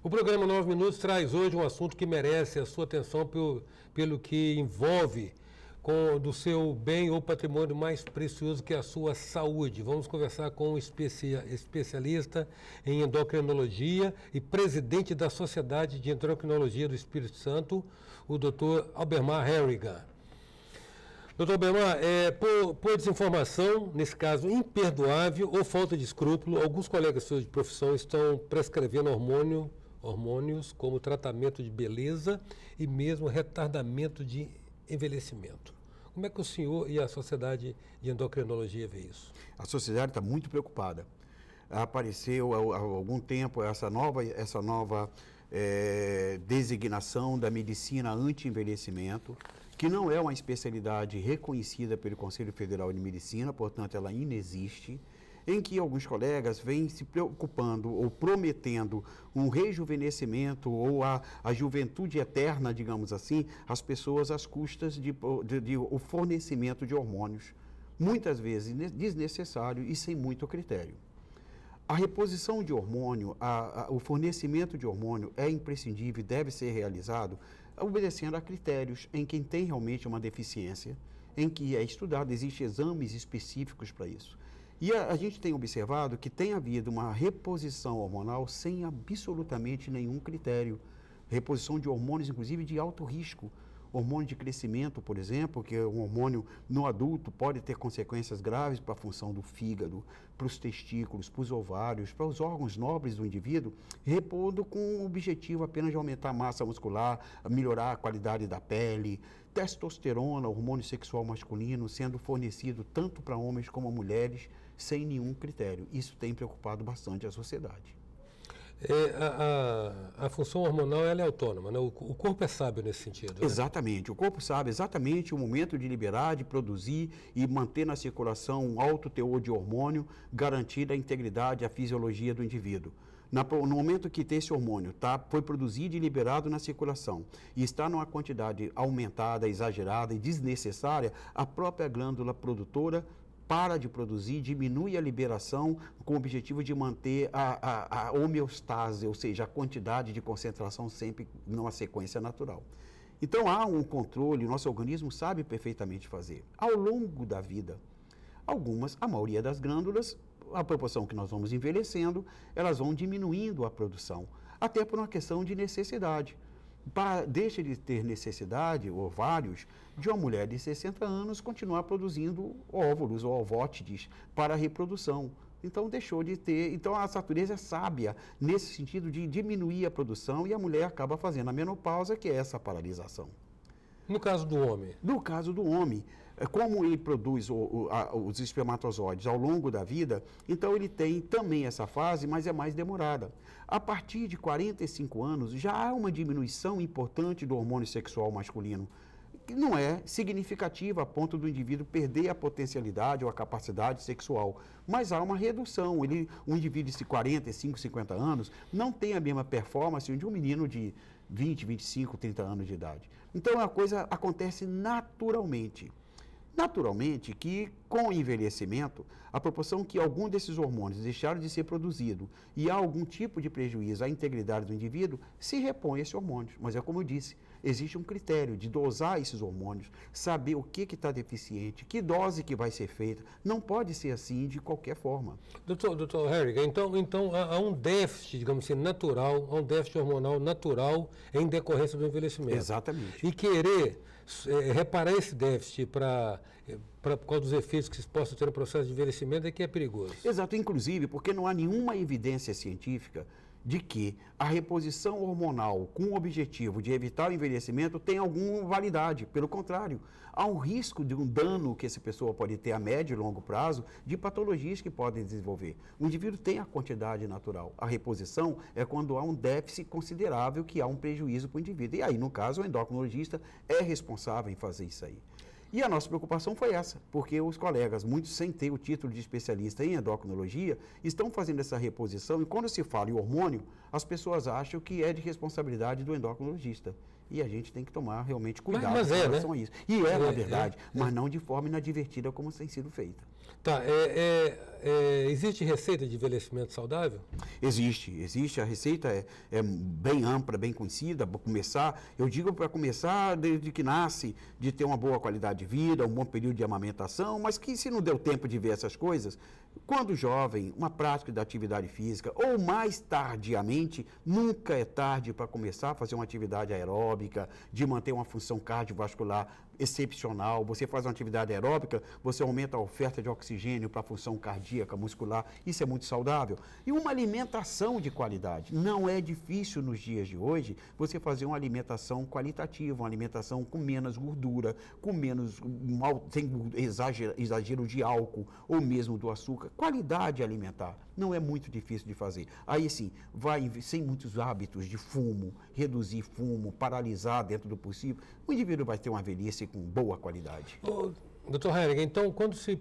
O programa 9 Minutos traz hoje um assunto que merece a sua atenção pelo que envolve do seu bem ou patrimônio mais precioso, que é a sua saúde. Vamos conversar com um especialista em endocrinologia e presidente da Sociedade de Endocrinologia do Espírito Santo, o Dr. Albemar Harrigan. Dr. Albemar, por desinformação, nesse caso imperdoável ou falta de escrúpulo, alguns colegas seus de profissão estão prescrevendo hormônios como tratamento de beleza e mesmo retardamento de envelhecimento. Como é que o senhor e a Sociedade de Endocrinologia vê isso? A sociedade está muito preocupada. Apareceu há algum tempo essa nova designação da medicina anti-envelhecimento, que não é uma especialidade reconhecida pelo Conselho Federal de Medicina, portanto ela inexiste, em que alguns colegas vêm se preocupando ou prometendo um rejuvenescimento ou a juventude eterna, digamos assim, às pessoas às custas de o fornecimento de hormônios, muitas vezes desnecessário e sem muito critério. A reposição de hormônio, o fornecimento de hormônio é imprescindível e deve ser realizado obedecendo a critérios em quem tem realmente uma deficiência, em que é estudado, existem exames específicos para isso. E a gente tem observado que tem havido uma reposição hormonal sem absolutamente nenhum critério. Reposição de hormônios, inclusive, de alto risco. Hormônio de crescimento, por exemplo, que é um hormônio no adulto, pode ter consequências graves para a função do fígado, para os testículos, para os ovários, para os órgãos nobres do indivíduo, repondo com o objetivo apenas de aumentar a massa muscular, melhorar a qualidade da pele. Testosterona, hormônio sexual masculino, sendo fornecido tanto para homens como mulheres, sem nenhum critério. Isso tem preocupado bastante a sociedade. A função hormonal ela é autônoma, né? O corpo é sábio nesse sentido. Né? Exatamente. O corpo sabe exatamente o momento de liberar, de produzir e manter na circulação um alto teor de hormônio, garantir a integridade e a fisiologia do indivíduo. No momento que esse hormônio foi produzido e liberado na circulação e está numa quantidade aumentada, exagerada e desnecessária, a própria glândula produtora para de produzir, diminui a liberação com o objetivo de manter a homeostase, ou seja, a quantidade de concentração sempre numa sequência natural. Então há um controle, o nosso organismo sabe perfeitamente fazer. Ao longo da vida, a maioria das glândulas, a proporção que nós vamos envelhecendo, elas vão diminuindo a produção, até por uma questão de necessidade. Deixa de ter necessidade, ovários, de uma mulher de 60 anos continuar produzindo óvulos ou ovótides para a reprodução. Então deixou de ter. Então a natureza é sábia nesse sentido de diminuir a produção e a mulher acaba fazendo a menopausa, que é essa paralisação. No caso do homem? No caso do homem, como ele produz os espermatozoides ao longo da vida, então ele tem também essa fase, mas é mais demorada. A partir de 45 anos, já há uma diminuição importante do hormônio sexual masculino, que não é significativa a ponto do indivíduo perder a potencialidade ou a capacidade sexual, mas há uma redução. Um indivíduo de 45, 50 anos não tem a mesma performance de um menino de 20, 25, 30 anos de idade. Então a coisa acontece naturalmente. Naturalmente que, com o envelhecimento, a proporção que algum desses hormônios deixaram de ser produzido e há algum tipo de prejuízo à integridade do indivíduo, se repõe esse hormônio. Mas é como eu disse, existe um critério de dosar esses hormônios, saber o que está deficiente, que dose que vai ser feita. Não pode ser assim de qualquer forma. Doutor Harrigan, então há um déficit, digamos assim, natural, há um déficit hormonal natural em decorrência do envelhecimento. Exatamente. E querer reparar esse déficit por causa dos efeitos que se possam ter no processo de envelhecimento é que é perigoso. Exato, inclusive porque não há nenhuma evidência científica de que a reposição hormonal com o objetivo de evitar o envelhecimento tem alguma validade. Pelo contrário, há um risco de um dano que essa pessoa pode ter a médio e longo prazo de patologias que podem desenvolver. O indivíduo tem a quantidade natural. A reposição é quando há um déficit considerável que há um prejuízo para o indivíduo. E aí, no caso, o endocrinologista é responsável em fazer isso aí. E a nossa preocupação foi essa, porque os colegas, muitos sem ter o título de especialista em endocrinologia, estão fazendo essa reposição e quando se fala em hormônio, as pessoas acham que é de responsabilidade do endocrinologista. E a gente tem que tomar realmente cuidado com relação a isso. E na verdade, mas não de forma inadvertida como tem sido feita. Tá, existe receita de envelhecimento saudável? Existe. A receita é bem ampla, bem conhecida. Para começar, eu digo para começar desde que nasce, de ter uma boa qualidade de vida, um bom período de amamentação, mas que se não deu tempo de ver essas coisas, quando jovem, uma prática da atividade física, ou mais tardiamente, nunca é tarde para começar a fazer uma atividade aeróbica, de manter uma função cardiovascular excepcional. Você faz uma atividade aeróbica, você aumenta a oferta de oxigênio para a função cardíaca, muscular, isso é muito saudável. E uma alimentação de qualidade. Não é difícil nos dias de hoje você fazer uma alimentação qualitativa, uma alimentação com menos gordura, com menos, sem exagero de álcool ou mesmo do açúcar. Qualidade alimentar não é muito difícil de fazer. Aí sim, vai sem muitos hábitos de fumo, reduzir fumo, paralisar dentro do possível, o indivíduo vai ter uma velhice com boa qualidade. Dr. Heringer, então, quando se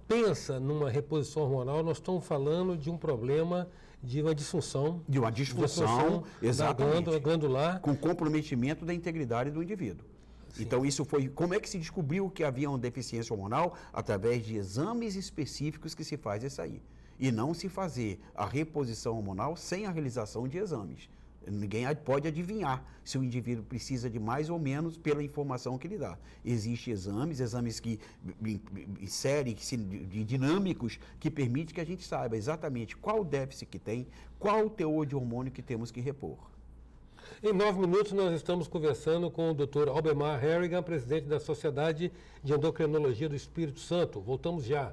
pensa numa reposição hormonal, nós estamos falando de um problema de uma disfunção. De uma disfunção, exatamente. Da glandular. Com comprometimento da integridade do indivíduo. Sim. Então, isso foi... Como é que se descobriu que havia uma deficiência hormonal? Através de exames específicos que se faz isso aí. E não se fazer a reposição hormonal sem a realização de exames. Ninguém pode adivinhar se o indivíduo precisa de mais ou menos pela informação que ele dá. Existem exames que inserem de dinâmicos que permitem que a gente saiba exatamente qual o déficit que tem, qual o teor de hormônio que temos que repor. Em 9 minutos, nós estamos conversando com o Dr. Albemar Harrigan, presidente da Sociedade de Endocrinologia do Espírito Santo. Voltamos já.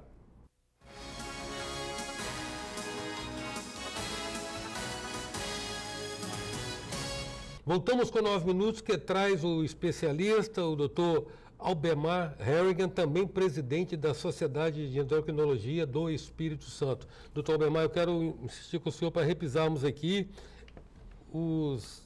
Voltamos com 9 minutos, que traz o especialista, o Dr. Albemar Harrigan, também presidente da Sociedade de Endocrinologia do Espírito Santo. Dr. Albemar, eu quero insistir com o senhor para repisarmos aqui os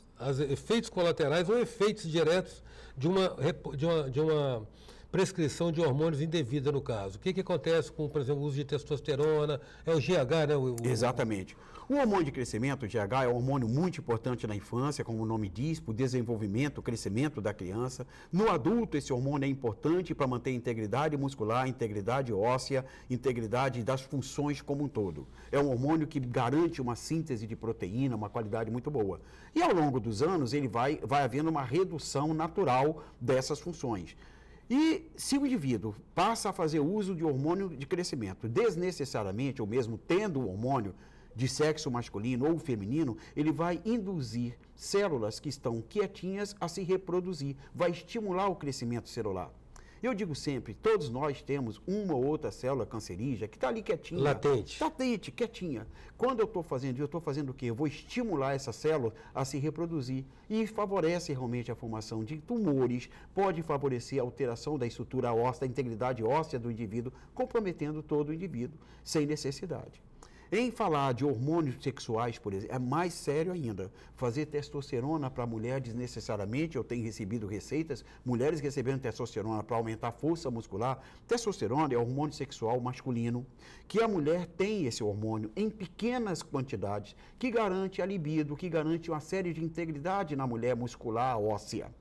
efeitos colaterais ou efeitos diretos de uma prescrição de hormônios indevida, no caso. O que acontece com, por exemplo, o uso de testosterona, é o GH, né? Exatamente. O hormônio de crescimento, o GH, é um hormônio muito importante na infância, como o nome diz, para o desenvolvimento, o crescimento da criança. No adulto, esse hormônio é importante para manter a integridade muscular, a integridade óssea, integridade das funções como um todo. É um hormônio que garante uma síntese de proteína, uma qualidade muito boa. E ao longo dos anos, ele vai havendo uma redução natural dessas funções. E se o indivíduo passa a fazer uso de hormônio de crescimento desnecessariamente, ou mesmo tendo o hormônio de sexo masculino ou feminino, ele vai induzir células que estão quietinhas a se reproduzir, vai estimular o crescimento celular. Eu digo sempre, todos nós temos uma ou outra célula cancerígena que está ali quietinha. Latente, quietinha. Quando eu estou fazendo o quê? Eu vou estimular essa célula a se reproduzir e favorece realmente a formação de tumores, pode favorecer a alteração da estrutura óssea, da integridade óssea do indivíduo, comprometendo todo o indivíduo, sem necessidade. Em falar de hormônios sexuais, por exemplo, é mais sério ainda. Fazer testosterona para a mulher desnecessariamente, eu tenho recebido receitas, mulheres recebendo testosterona para aumentar a força muscular. Testosterona é o hormônio sexual masculino, que a mulher tem esse hormônio em pequenas quantidades, que garante a libido, que garante uma série de integridade na mulher muscular óssea.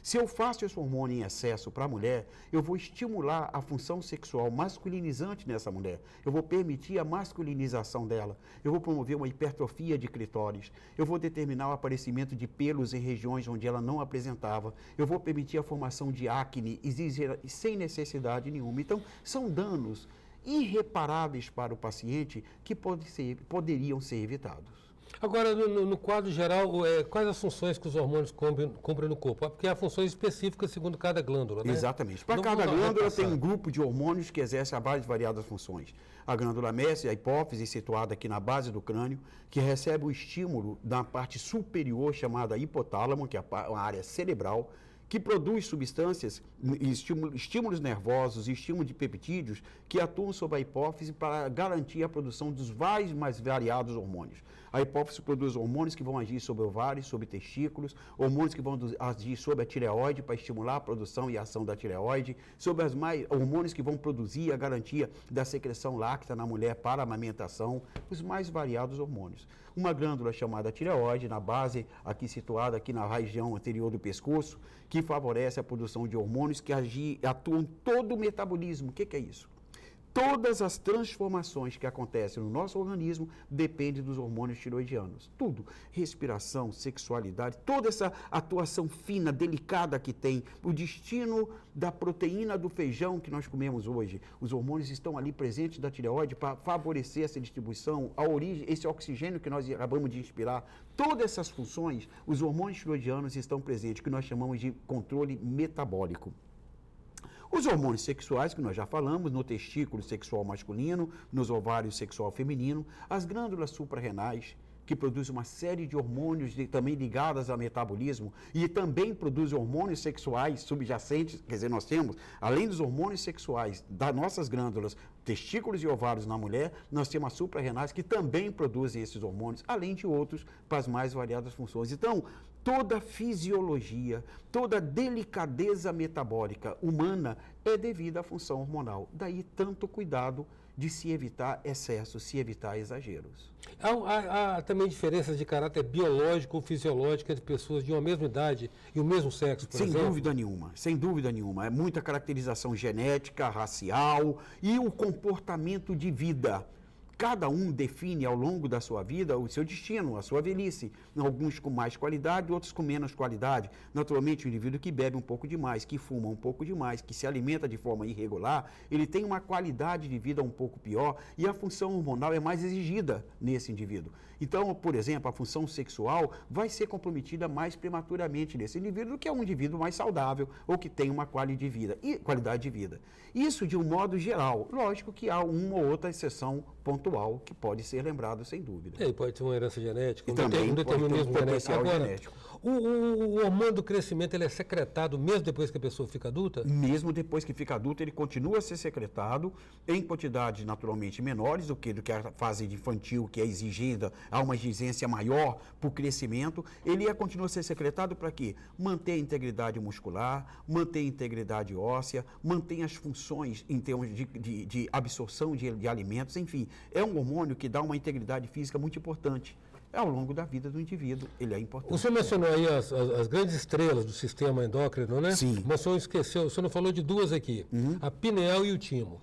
Se eu faço esse hormônio em excesso para a mulher, eu vou estimular a função sexual masculinizante nessa mulher. Eu vou permitir a masculinização dela. Eu vou promover uma hipertrofia de clitóris. Eu vou determinar o aparecimento de pelos em regiões onde ela não apresentava. Eu vou permitir a formação de acne sem necessidade nenhuma. Então, são danos irreparáveis para o paciente que poderiam ser evitados. Agora, no quadro geral, quais as funções que os hormônios cumprem no corpo? Porque há funções específicas segundo cada glândula, né? Exatamente. Para cada glândula tem um grupo de hormônios que exercem várias variadas funções. A glândula mestre, a hipófise, situada aqui na base do crânio, que recebe o estímulo da parte superior, chamada hipotálamo, que é a área cerebral, que produz substâncias, estímulos nervosos e estímulos de peptídeos que atuam sobre a hipófise para garantir a produção dos mais variados hormônios. A hipófise produz hormônios que vão agir sobre ovários, sobre testículos, hormônios que vão agir sobre a tireoide para estimular a produção e a ação da tireoide, sobre hormônios que vão produzir a garantia da secreção láctea na mulher para a amamentação, os mais variados hormônios. Uma glândula chamada tireoide, na base, aqui situada aqui na região anterior do pescoço, que favorece a produção de hormônios que atuam em todo o metabolismo. O que é isso? Todas as transformações que acontecem no nosso organismo dependem dos hormônios tiroidianos. Tudo. Respiração, sexualidade, toda essa atuação fina, delicada que tem. O destino da proteína do feijão que nós comemos hoje. Os hormônios estão ali presentes da tireoide para favorecer essa distribuição, a origem, esse oxigênio que nós acabamos de inspirar. Todas essas funções, os hormônios tiroidianos estão presentes, que nós chamamos de controle metabólico. Os hormônios sexuais, que nós já falamos, no testículo sexual masculino, nos ovários sexual feminino, as glândulas suprarrenais, que produzem uma série de hormônios também ligados ao metabolismo e também produzem hormônios sexuais subjacentes, quer dizer, nós temos, além dos hormônios sexuais das nossas glândulas, testículos e ovários na mulher, nós temos as suprarrenais que também produzem esses hormônios, além de outros para as mais variadas funções. Então, toda a fisiologia, toda a delicadeza metabólica humana é devida à função hormonal. Daí tanto cuidado de se evitar excessos, se evitar exageros. Há também diferenças de caráter biológico ou fisiológico entre pessoas de uma mesma idade e o mesmo sexo, por exemplo? Sem dúvida nenhuma, sem dúvida nenhuma. É muita caracterização genética, racial e o comportamento de vida. Cada um define ao longo da sua vida o seu destino, a sua velhice. Alguns com mais qualidade, outros com menos qualidade. Naturalmente, o indivíduo que bebe um pouco demais, que fuma um pouco demais, que se alimenta de forma irregular, ele tem uma qualidade de vida um pouco pior e a função hormonal é mais exigida nesse indivíduo. Então, por exemplo, a função sexual vai ser comprometida mais prematuramente nesse indivíduo do que é um indivíduo mais saudável ou que tem uma qualidade de vida. Isso de um modo geral. Lógico que há uma ou outra exceção pontual que pode ser lembrado sem dúvida. E pode ser uma herança genética, um determinismo genético. Agora, genético. O hormônio do crescimento ele é secretado mesmo depois que a pessoa fica adulta? Mesmo depois que fica adulta, ele continua a ser secretado em quantidades naturalmente menores do que a fase infantil, que é exigida, há uma exigência maior para o crescimento. Ele continua a ser secretado para quê? Manter a integridade muscular, manter a integridade óssea, manter as funções em termos de absorção de alimentos, enfim. É um hormônio que dá uma integridade física muito importante. Ao longo da vida do indivíduo, ele é importante. O senhor mencionou aí as grandes estrelas do sistema endócrino, né? Sim. Mas o senhor esqueceu, o senhor não falou de duas aqui, a pineal e o timo.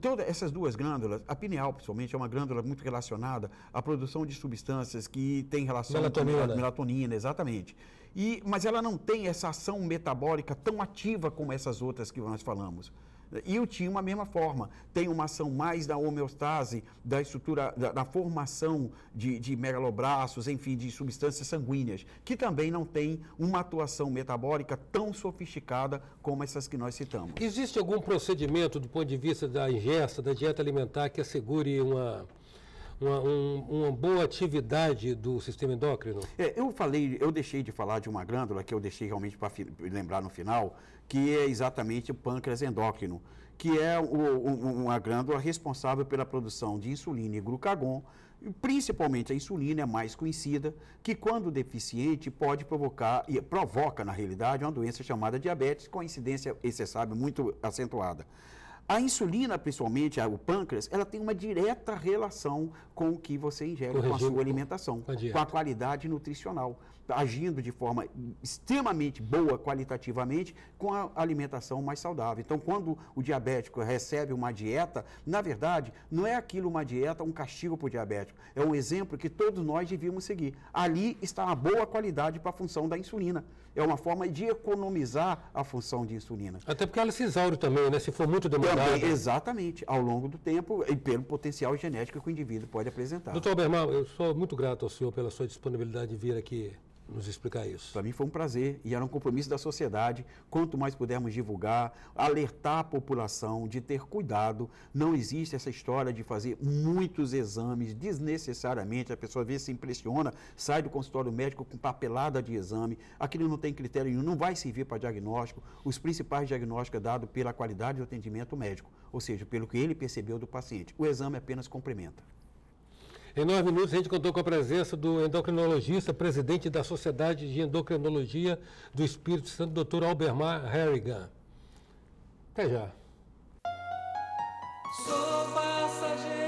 Todas essas duas glândulas, a pineal principalmente, é uma glândula muito relacionada à produção de substâncias que têm relação com a melatonina, exatamente. Mas ela não tem essa ação metabólica tão ativa como essas outras que nós falamos. E o timo, a mesma forma, tem uma ação mais da homeostase, da estrutura, da formação de megalobraços, enfim, de substâncias sanguíneas, que também não tem uma atuação metabólica tão sofisticada como essas que nós citamos. Existe algum procedimento do ponto de vista da ingesta, da dieta alimentar, que assegure uma boa atividade do sistema endócrino? Eu deixei de falar de uma glândula que eu deixei realmente para lembrar no final, que é exatamente o pâncreas endócrino, que é uma glândula responsável pela produção de insulina e glucagon. Principalmente a insulina é mais conhecida, que quando deficiente pode provocar, e provoca na realidade, uma doença chamada diabetes, com incidência, você sabe, muito acentuada. A insulina, principalmente, o pâncreas, ela tem uma direta relação com o que você ingere, com a sua alimentação, com a qualidade nutricional, agindo de forma extremamente boa qualitativamente com a alimentação mais saudável. Então, quando o diabético recebe uma dieta, na verdade, não é aquilo uma dieta, um castigo para o diabético, é um exemplo que todos nós devíamos seguir. Ali está a boa qualidade para a função da insulina. É uma forma de economizar a função de insulina. Até porque ela se exaure também, né? Se for muito demorada. Exatamente, ao longo do tempo e pelo potencial genético que o indivíduo pode apresentar. Doutor Albermar, eu sou muito grato ao senhor pela sua disponibilidade de vir aqui nos explicar isso. Para mim foi um prazer e era um compromisso da sociedade. Quanto mais pudermos divulgar, alertar a população de ter cuidado. Não existe essa história de fazer muitos exames desnecessariamente. A pessoa às vezes se impressiona, sai do consultório médico com papelada de exame. Aquilo não tem critério nenhum, não vai servir para diagnóstico. Os principais diagnósticos é dado pela qualidade do atendimento médico, ou seja, pelo que ele percebeu do paciente. O exame apenas complementa. Em 9 minutos, a gente contou com a presença do endocrinologista, presidente da Sociedade de Endocrinologia do Espírito Santo, Dr. Albermar Harrigan. Até já. Sou passageiro.